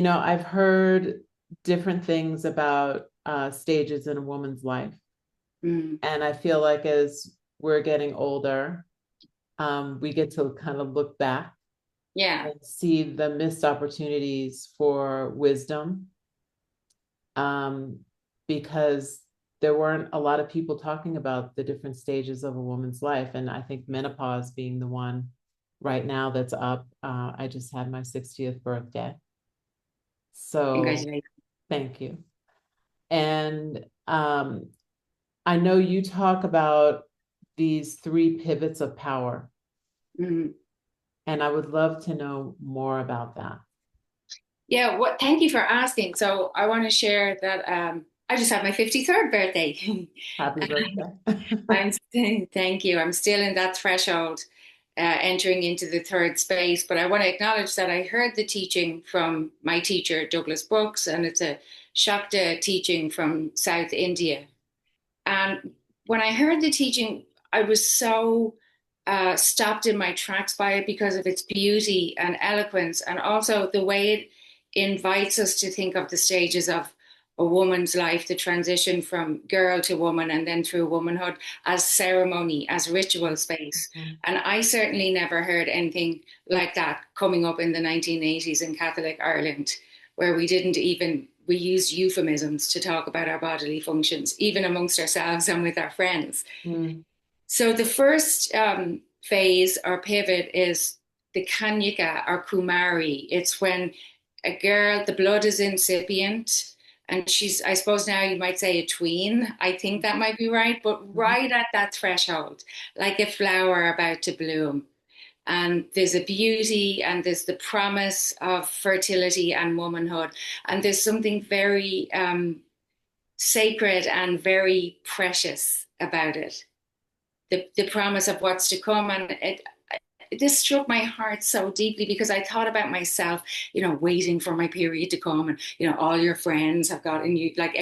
I've heard different things about stages in a woman's life. Mm. And I feel like as we're getting older, we get to kind of look back Yeah. and see the missed opportunities for wisdom, um, because there weren't a lot of people talking about the different stages of a woman's life. And I think menopause being the one right now that's up. I just had my 60th birthday. So Congratulations. thank you. And I know you talk about these three pivots of power, Mm. and I would love to know more about that. Yeah, thank you for asking. So I want to share that I just had my 53rd birthday. Happy birthday. Thank you. I'm still in that threshold, entering into the third space, but I want to acknowledge that I heard the teaching from my teacher, Douglas Brooks, and it's a Shakta teaching from South India. And when I heard the teaching, I was so stopped in my tracks by it because of its beauty and eloquence, and also the way it invites us to think of the stages of a woman's life, the transition from girl to woman and then through womanhood as ceremony, as ritual space. And I certainly never heard anything like that coming up in the 1980s in Catholic Ireland, where we used euphemisms to talk about our bodily functions, even amongst ourselves and with our friends. Mm. So the first phase or pivot is the Kanyaka or Kumari. It's when a girl, the blood is incipient, and she's, I suppose now you might say a tween. I think that might be right, but Mhm. right at that threshold, like a flower about to bloom. And there's a beauty and there's the promise of fertility and womanhood. And there's something very sacred and very precious about it. The promise of what's to come. And this struck my heart so deeply because I thought about myself, waiting for my period to come, and all your friends have gotten you like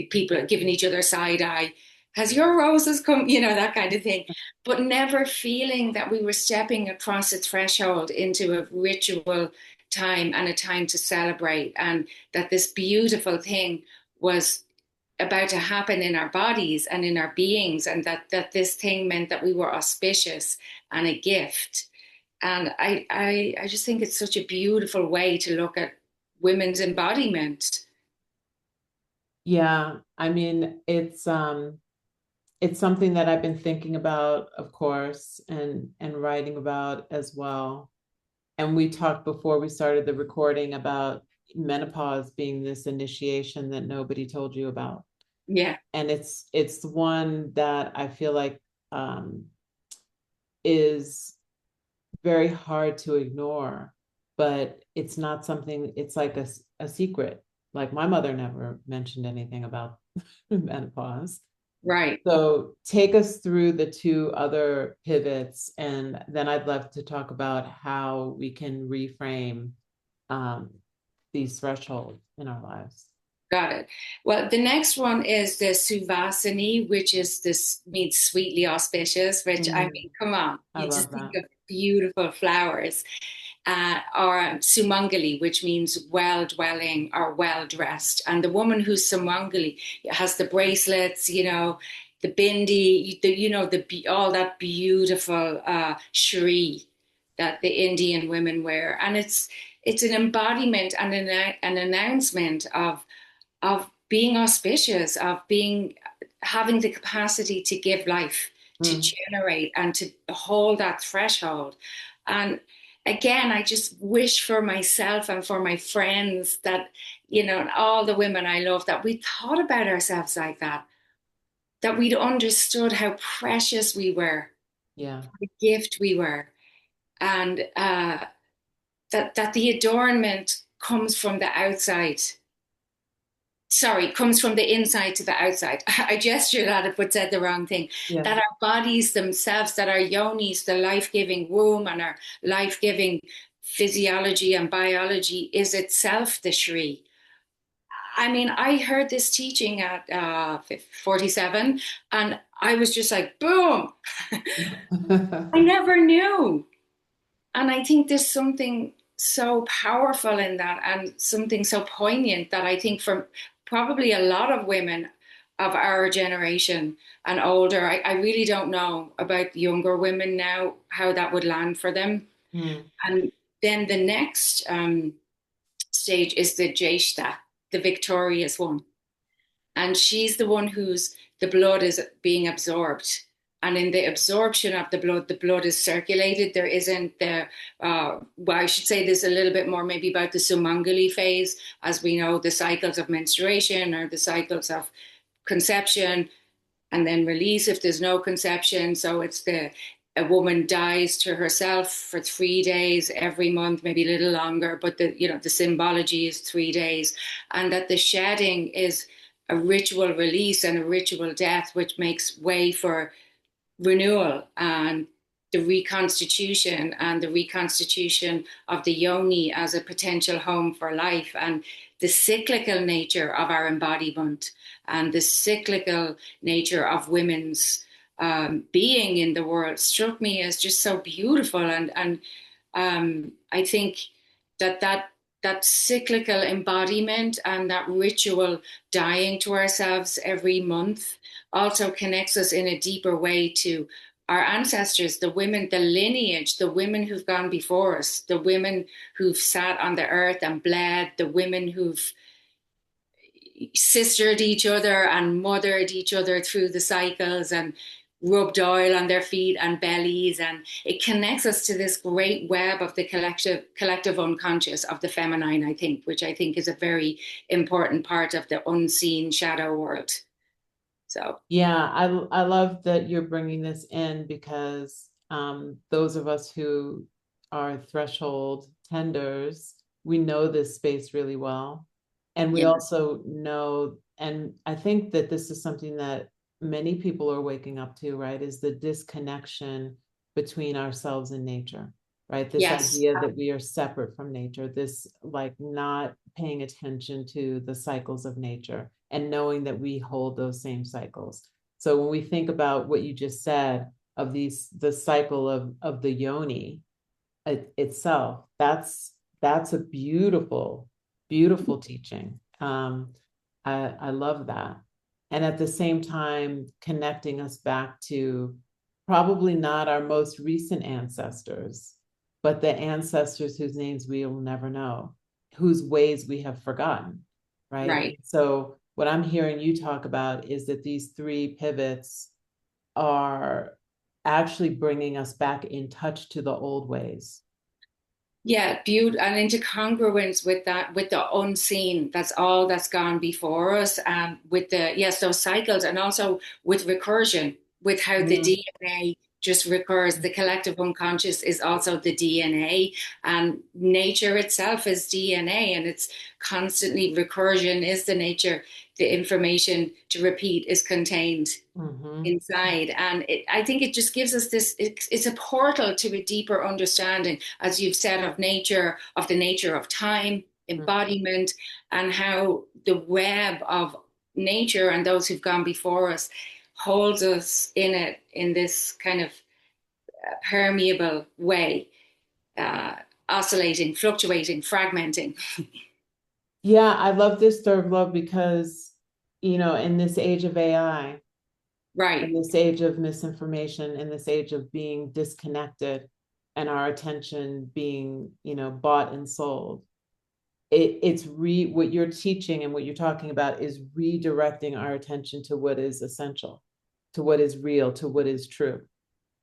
people are giving each other side eye. Has your roses come? That kind of thing, but never feeling that we were stepping across a threshold into a ritual time and a time to celebrate, and that this beautiful thing was about to happen in our bodies and in our beings, and that this thing meant that we were auspicious and a gift. And I just think it's such a beautiful way to look at women's embodiment. Yeah, I mean, it's something that I've been thinking about, of course, and writing about as well. And we talked before we started the recording about menopause being this initiation that nobody told you about. Yeah, And it's the one that I feel like um, is very hard to ignore, but it's not something, it's like a secret. Like my mother never mentioned anything about menopause. right. So take us through the two other pivots, and then I'd love to talk about how we can reframe um, these thresholds in our lives. Got it. Well, the next one is the Suvasini, which is this means sweetly auspicious, which I Mm, mean, come on, I you love just think that. of beautiful flowers. Or Sumangali, which means well dwelling or well dressed. And the woman who's Sumangali has the bracelets, the bindi, all that beautiful Shri that the Indian women wear. And it's an embodiment and an announcement of being auspicious, of being having the capacity to give life, to Mm, generate, and to hold that threshold. And again, I just wish for myself and for my friends that, and all the women I love, that we thought about ourselves like that we'd understood how precious we were, yeah. the gift we were, and that the adornment comes from the outside, sorry, comes from the inside to the outside. I gestured at it but said the wrong thing. Yeah. That our bodies themselves, that our yonis, the life giving womb, and our life giving physiology and biology is itself the Shri. I mean, I heard this teaching at 47, and I was just like, boom, I never knew. And I think there's something so powerful in that, and something so poignant that I think for probably a lot of women of our generation and older, I really don't know about younger women now, how that would land for them. Mm. And then the next stage is the Jeshta, the victorious one. And she's the one whose the blood is being absorbed. And in the absorption of the blood is circulated. There isn't the, well, I should say this a little bit more maybe about the Sumangali phase, as we know, the cycles of menstruation or the cycles of conception and then release if there's no conception. So it's the a woman dies to herself for 3 days every month, maybe a little longer, but the symbology is 3 days, and that the shedding is a ritual release and a ritual death, which makes way for renewal and the reconstitution of the yoni as a potential home for life, and the cyclical nature of our embodiment and the cyclical nature of women's being in the world struck me as just so beautiful. And I think that that cyclical embodiment and that ritual dying to ourselves every month also connects us in a deeper way to our ancestors, the women, the lineage, the women who've gone before us, the women who've sat on the earth and bled, the women who've sistered each other and mothered each other through the cycles and rubbed oil on their feet and bellies, and it connects us to this great web of the collective unconscious of the feminine, I think, which I think is a very important part of the unseen shadow world. So Yeah, I love that you're bringing this in because those of us who are threshold tenders, we know this space really well. And we yeah, also know, and I think that this is something that many people are waking up to, right? Is the disconnection between ourselves and nature, right? This yes, idea that we are separate from nature, this like not paying attention to the cycles of nature and knowing that we hold those same cycles. So when we think about what you just said of the cycle of the yoni itself, that's a beautiful teaching. I love that. And at the same time, connecting us back to probably not our most recent ancestors, but the ancestors whose names we will never know, whose ways we have forgotten, right? right. So what I'm hearing you talk about is that these three pivots are actually bringing us back in touch to the old ways. Yeah, beauty and into congruence with that, with the unseen. That's all that's gone before us, and with the yes, those cycles, and also with recursion, with how the Mm. DNA just recurs. The collective unconscious is also the DNA, and nature itself is DNA, and it's constantly recursion is the nature. The information to repeat is contained Mm-hmm. inside, and I think it just gives us this, it's a portal to a deeper understanding, as you've said, of nature, of the nature of time, embodiment, and how the web of nature and those who've gone before us holds us in it, in this kind of permeable way, uh, oscillating, fluctuating, fragmenting. Yeah, I love this third love because, in this age of AI, in Right. this age of misinformation, in this age of being disconnected and our attention being, bought and sold, it's what you're teaching and what you're talking about is redirecting our attention to what is essential, to what is real, to what is true.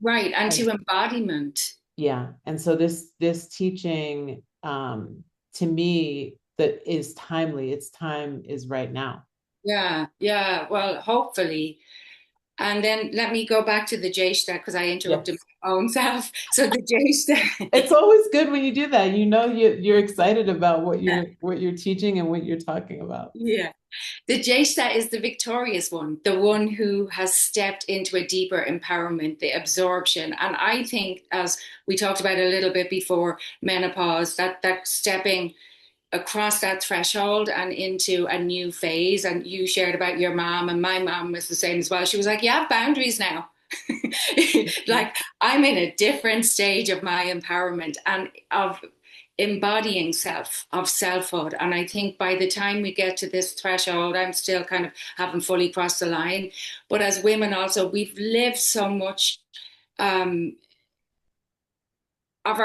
Right, and And to embodiment. yeah, and so this teaching to me that is timely, its time is right now. Yeah, yeah, well, hopefully. And then let me go back to the Jeshta because I interrupted Yes. my own self. So the Jeshta, It's always good when you do that. You're excited about what you're teaching and what you're talking about. yeah, the Jeshta is the victorious one, the one who has stepped into a deeper empowerment, the absorption. And I think, as we talked about a little bit before menopause, that stepping across that threshold and into a new phase. And you shared about your mom, and my mom was the same as well. She was like, "You have boundaries now." Mhm. Like I'm in a different stage of my empowerment and of embodying of selfhood. And I think by the time we get to this threshold, I'm still kind of haven't fully crossed the line. But as women also, we've lived so much um, of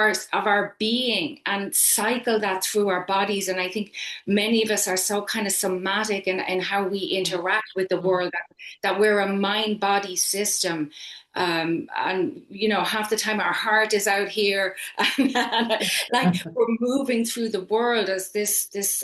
our being and cycle that through our bodies. And I think many of us are so kind of somatic in how we interact with the Mhm. world, that we're a mind body system. And you know, half the time our heart is out here, and like we're moving through the world as this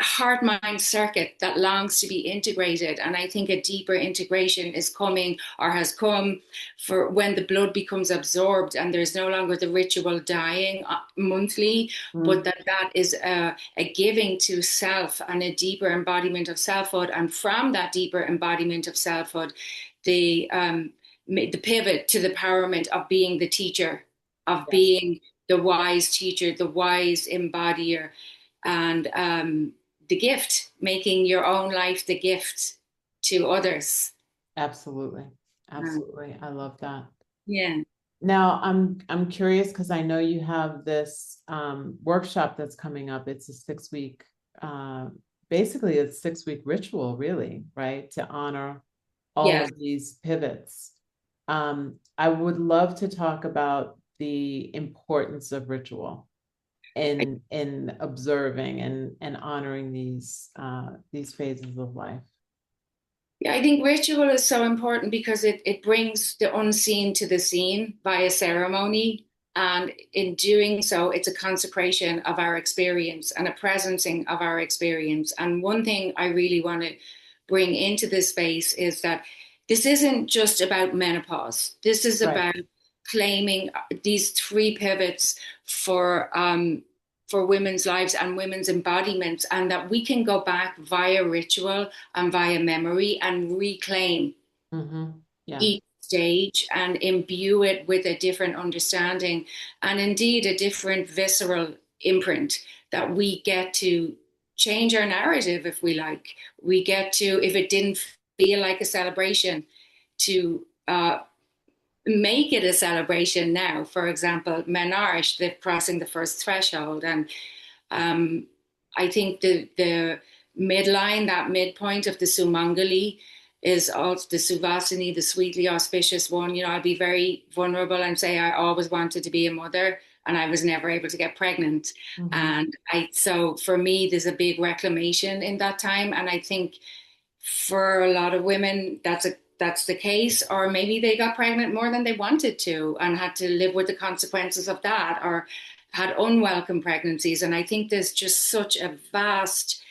heart mind circuit that longs to be integrated. And I think a deeper integration is coming or has come for when the blood becomes absorbed and there's no longer the ritual dying monthly, but Mm. that is a giving to self and a deeper embodiment of selfhood. And from that deeper embodiment of selfhood, the pivot to the empowerment of being the teacher, of Yes, being the wise teacher, the wise embodier, and the gift, making your own life the gift to others. absolutely. Um, Absolutely. I love that. yeah. Now, I'm curious because I know you have this workshop that's coming up. It's a 6 week, uh, basically a 6 week ritual, really, right? To honor all Yes. of these pivots. I would love to talk about the importance of ritual in observing and honoring these phases of life. Yeah, I think ritual is so important because it brings the unseen to the seen via ceremony. And in doing so, it's a consecration of our experience and a presencing of our experience. And one thing I really want to bring into this space is that this isn't just about menopause. This is Right. about claiming these three pivots for for women's lives and women's embodiments, and that we can go back via ritual and via memory and reclaim Mm-hmm. Yeah. each stage and imbue it with a different understanding and indeed a different visceral imprint, that we get to change our narrative if we like. We get to, if it didn't feel like a celebration, to make it a celebration now. For example, menarche, the crossing the first threshold. And um, I think the midline, that midpoint of the Sumangali, is also the Suvasini, the sweetly auspicious one. You know, I'll be very vulnerable and say I always wanted to be a mother and I was never able to get pregnant. Mm-hmm. And so for me, there's a big reclamation in that time. And I think for a lot of women, that's the case, or maybe they got pregnant more than they wanted to and had to live with the consequences of that, or had unwelcome pregnancies. And I think there's just such a vast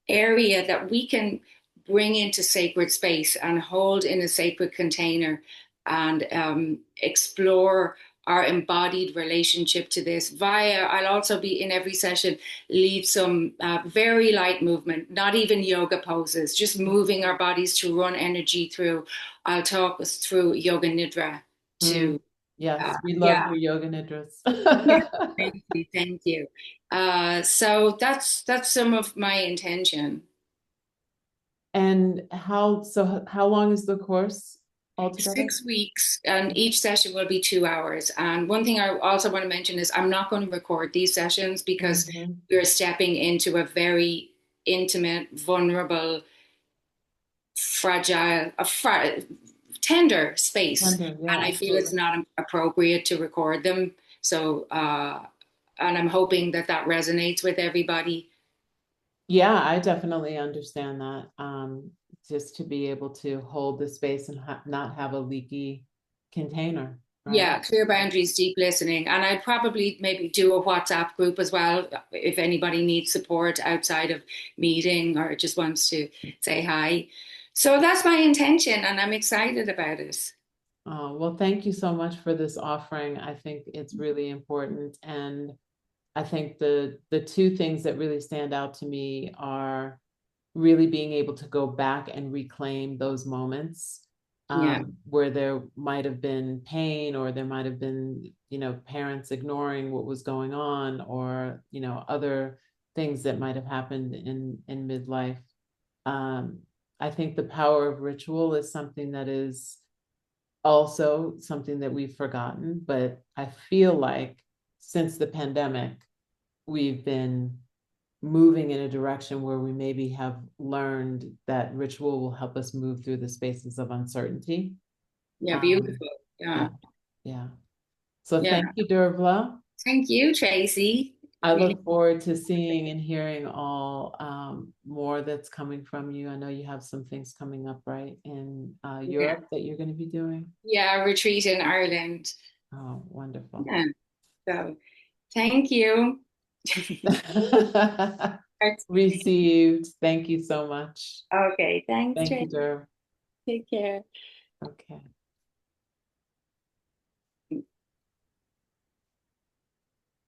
area that we can bring into sacred space and hold in a sacred container and explore our embodied relationship to this via, I'll also be in every session, lead some very light movement, not even yoga poses, just moving our bodies to run energy through. I'll talk us through yoga nidra Mm. to, Yes, we love yeah, your yoga nidras. yeah, thank you, thank you. So that's some of my intention. And how long is the course altogether? 6 weeks, and each session will be 2 hours. And one thing I also want to mention is I'm not going to record these sessions because Mm-hmm. we're stepping into a very intimate, vulnerable, fragile, tender space. Tender, And yeah, I feel it's absolutely. not appropriate to record them. So, and I'm hoping that that resonates with everybody. Yeah, I definitely understand that. Just to be able to hold the space and not have a leaky container, right? Yeah, clear boundaries, deep listening. And I'd probably maybe do a WhatsApp group as well if anybody needs support outside of meeting or just wants to say hi. So that's my intention, and I'm excited about it. Well, thank you so much for this offering. I think it's really important. And I think the two things that really stand out to me are really being able to go back and reclaim those moments Yeah, where there might have been pain or there might have been, parents ignoring what was going on or, other things that might have happened in midlife. Um, I think the power of ritual is something that is also something that we've forgotten, but I feel like since the pandemic, we've been moving in a direction where we maybe have learned that ritual will help us move through the spaces of uncertainty. Yeah, Um, beautiful. Yeah. yeah, yeah. So Yeah. thank you, Dervla. Thank you, Tracee. I Really. look forward to seeing and hearing all more that's coming from you. I know you have some things coming up, right, in Yeah. Europe that you're going to be doing. Yeah, retreat in Ireland. Oh, wonderful. Yeah. So thank you. Received. Thank you so much. Okay, thanks, Thank you, Tracee. Derv. Take care. Okay.